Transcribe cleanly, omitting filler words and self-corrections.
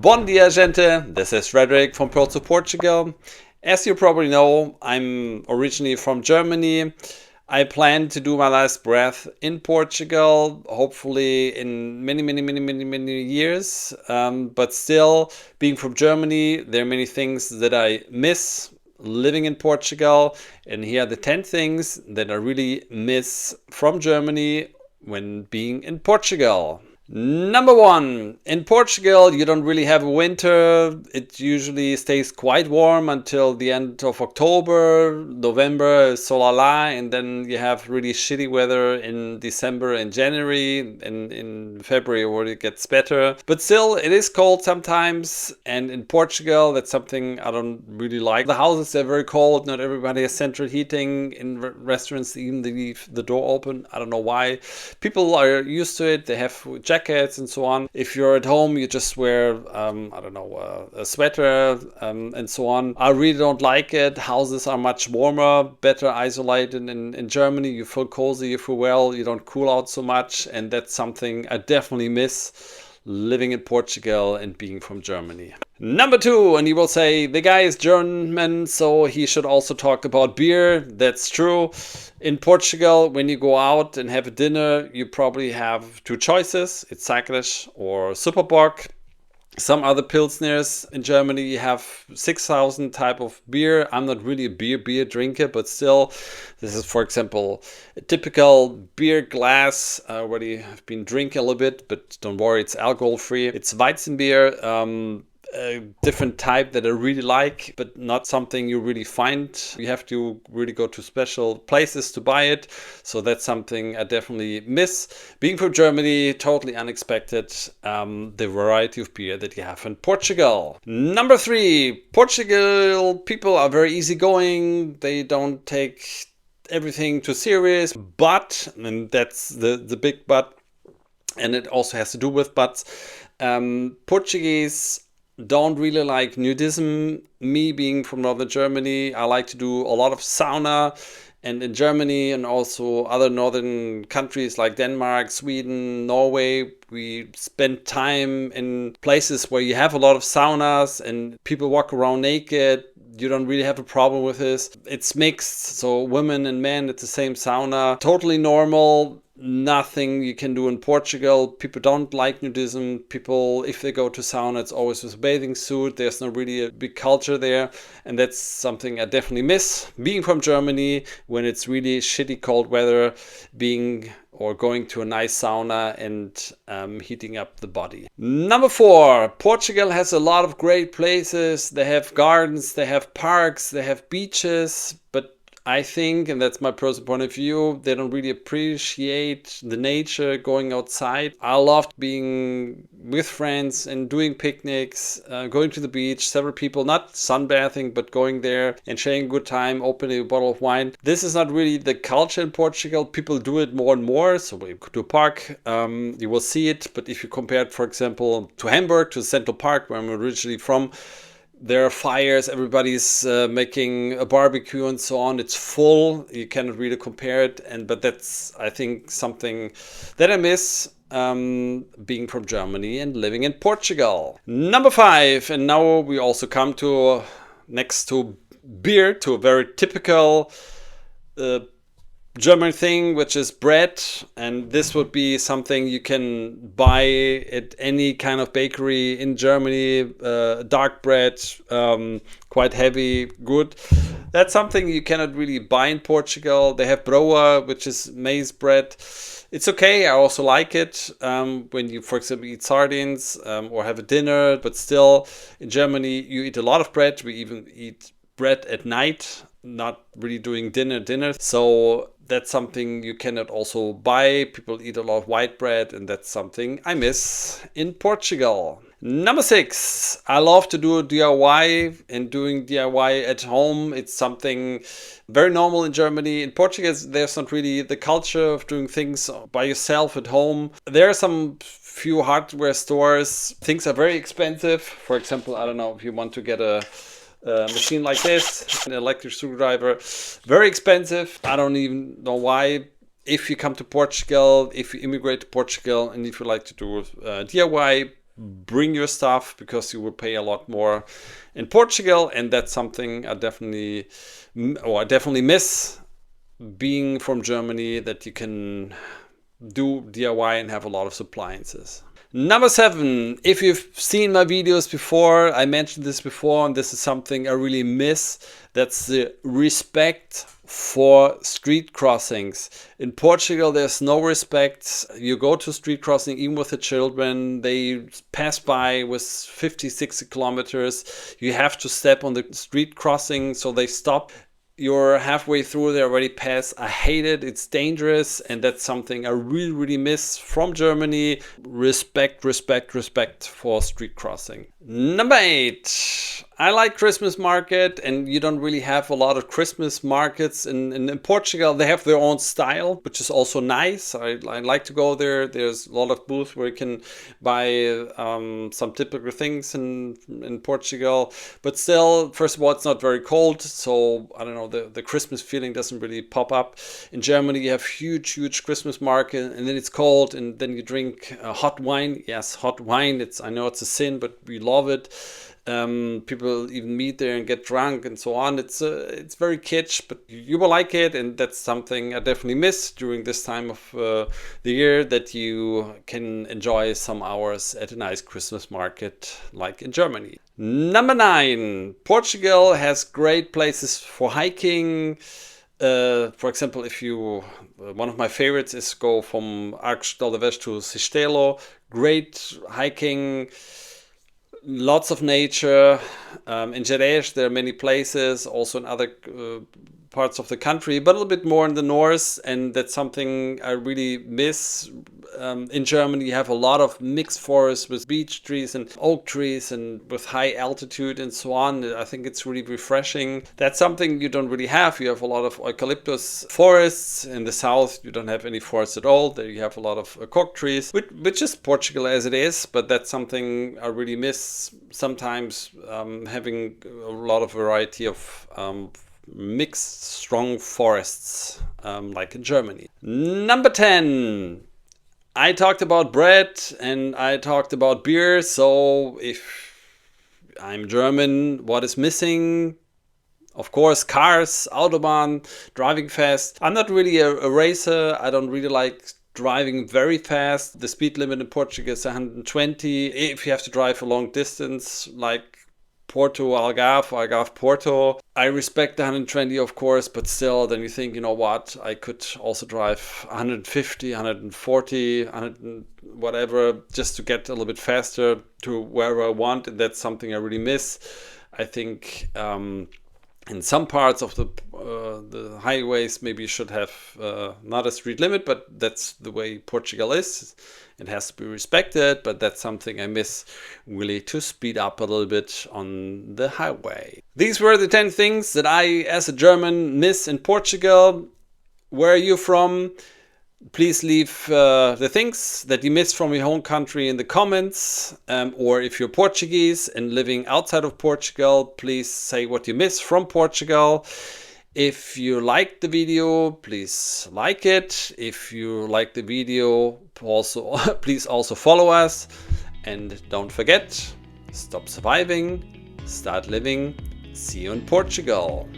Bon dia, gente. This is Frederick from Pearl to Portugal. As you probably know, I'm originally from Germany. I plan to do my last breath in Portugal, hopefully in many years. But still, being from Germany, there are many things that I miss living in Portugal. And here are the 10 things that I really miss from Germany when being in Portugal. Number one, in Portugal, you don't really have a winter. It usually stays quite warm until the end of October. November is so la la, and then you have really shitty weather in December and January, and in February where it gets better. But still, it is cold sometimes, and in Portugal, that's something I don't really like. The houses are very cold. Not everybody has central heating. In restaurants, even they leave the door open. I don't know why. People are used to it. They have jackets and so on. If you're at home, you just wear, a sweater and so on. I really don't like it. Houses are much warmer, better isolated in Germany. You feel cozy, you feel well, you don't cool out so much. And that's something I definitely miss living in Portugal and being from Germany. Number two, and you will say, the guy is German, so he should also talk about beer. That's true. In Portugal, when you go out and have a dinner, you probably have two choices. It's Sagres or Superbock. Some other Pilsners. In Germany, you have 6,000 type of beer. I'm not really a beer drinker, but still, this is, for example, a typical beer glass. I already have been drinking a little bit, but don't worry, it's alcohol-free. It's Weizenbier. A different type that I really like, but not something you really find. You have to really go to special places to buy it. So that's something I definitely miss. Being from Germany, totally unexpected, the variety of beer that you have in Portugal. Number three, Portugal people are very easygoing. They don't take everything too serious, but, and that's the big but, and it also has to do with buts, Portuguese don't really like nudism. Me being from northern Germany, I like to do a lot of sauna. And in Germany and also other northern countries like Denmark, Sweden, Norway, we spend time in places where you have a lot of saunas and people walk around naked. You don't really have a problem with this. It's mixed, so women and men at the same sauna. Totally normal. Nothing you can do in Portugal. People don't like nudism. People, if they go to sauna, it's always with a bathing suit. There's not really a big culture there. And that's something I definitely miss. Being from Germany, when it's really shitty cold weather, being or going to a nice sauna and heating up the body. Number four, Portugal has a lot of great places. They have gardens, they have parks, they have beaches, but I think, and that's my personal point of view, they don't really appreciate the nature, going outside. I loved being with friends and doing picnics, going to the beach, several people, not sunbathing, but going there and sharing a good time, opening a bottle of wine. This is not really the culture in Portugal. People do it more and more. So we go to a park, you will see it. But if you compare it, for example, to Hamburg, to Central Park, where I'm originally from, there are fires, everybody's making a barbecue and so on. It's full. You cannot really compare it. But that's, I think, something that I miss being from Germany and living in Portugal. Number five, and now we also come to, next to beer, to a very typical German thing, which is bread, and this would be something you can buy at any kind of bakery in Germany. Dark bread, quite heavy, good. That's something you cannot really buy in Portugal. They have broa, which is maize bread. It's okay. I also like it when you, for example, eat sardines or have a dinner. But still, in Germany, you eat a lot of bread. We even eat bread at night, not really doing dinner. So that's something you cannot also buy. People eat a lot of white bread, and that's something I miss in Portugal. Number six, I love to do DIY, and doing DIY at home. It's something very normal in Germany. In Portugal, there's not really the culture of doing things by yourself at home. There are some few hardware stores. Things are very expensive. For example, I don't know, if you want to get a machine like this, an electric screwdriver, very expensive. I don't even know why. If you come to Portugal, if you immigrate to Portugal, and if you like to do DIY, bring your stuff, because you will pay a lot more in Portugal, and that's something I definitely miss, being from Germany, that you can do DIY and have a lot of appliances. Number 7, if you've seen my videos before, I mentioned this before, and this is something I really miss. That's the respect for street crossings. In Portugal, there's no respect. You go to street crossing, even with the children, they pass by with 50, 60 kilometers. You have to step on the street crossing, so they stop. You're halfway through, they already pass. I hate it. It's dangerous, and that's something I really, really miss from Germany. Respect, respect, respect for street crossing. Number 8, I like Christmas market, and you don't really have a lot of Christmas markets in Portugal. They have their own style, which is also nice. I like to go there. There's a lot of booths where you can buy some typical things in Portugal, but still, first of all, it's not very cold, so I don't know, the Christmas feeling doesn't really pop up. In Germany, you have huge Christmas market, and then it's cold, and then you drink hot wine. Yes, hot wine. I know it's a sin, but we love it. People even meet there and get drunk and so on. It's very kitsch, but you will like it, and that's something I definitely miss during this time of the year, that you can enjoy some hours at a nice Christmas market like in Germany. Number 9, Portugal has great places for hiking. For example, one of my favorites is go from Arcos de Alves to Cistelo. Great hiking. Lots of nature. In Jerez, there are many places, also in other parts of the country, but a little bit more in the north, and that's something I really miss. In Germany, you have a lot of mixed forests with beech trees and oak trees and with high altitude and so on. I think it's really refreshing. That's something you don't really have. You have a lot of eucalyptus forests. In the south, you don't have any forests at all. There you have a lot of cork trees, which is Portugal as it is, but that's something I really miss sometimes, having a lot of variety of mixed strong forests, like in Germany. Number 10, I talked about bread and I talked about beer. So if I'm German, what is missing? Of course, cars, Autobahn, driving fast. I'm not really a racer. I don't really like driving very fast. The speed limit in Portugal is 120. If you have to drive a long distance, like Porto, Algarve, or Algarve, Porto. I respect the 120, of course, but still, then you think, you know what, I could also drive 150, 140, 100, whatever, just to get a little bit faster to wherever I want, and that's something I really miss. I think in some parts of the highways, maybe you should have not a street limit, but that's the way Portugal is. It has to be respected, but that's something I miss, really, to speed up a little bit on the highway. These were the 10 things that I, as a German, miss in Portugal. Where are you from? Please leave the things that you miss from your home country in the comments. Or if you're Portuguese and living outside of Portugal, please say what you miss from Portugal. If you liked the video, please like it. If you like the video, please also follow us. And don't forget, stop surviving, start living. See you in Portugal.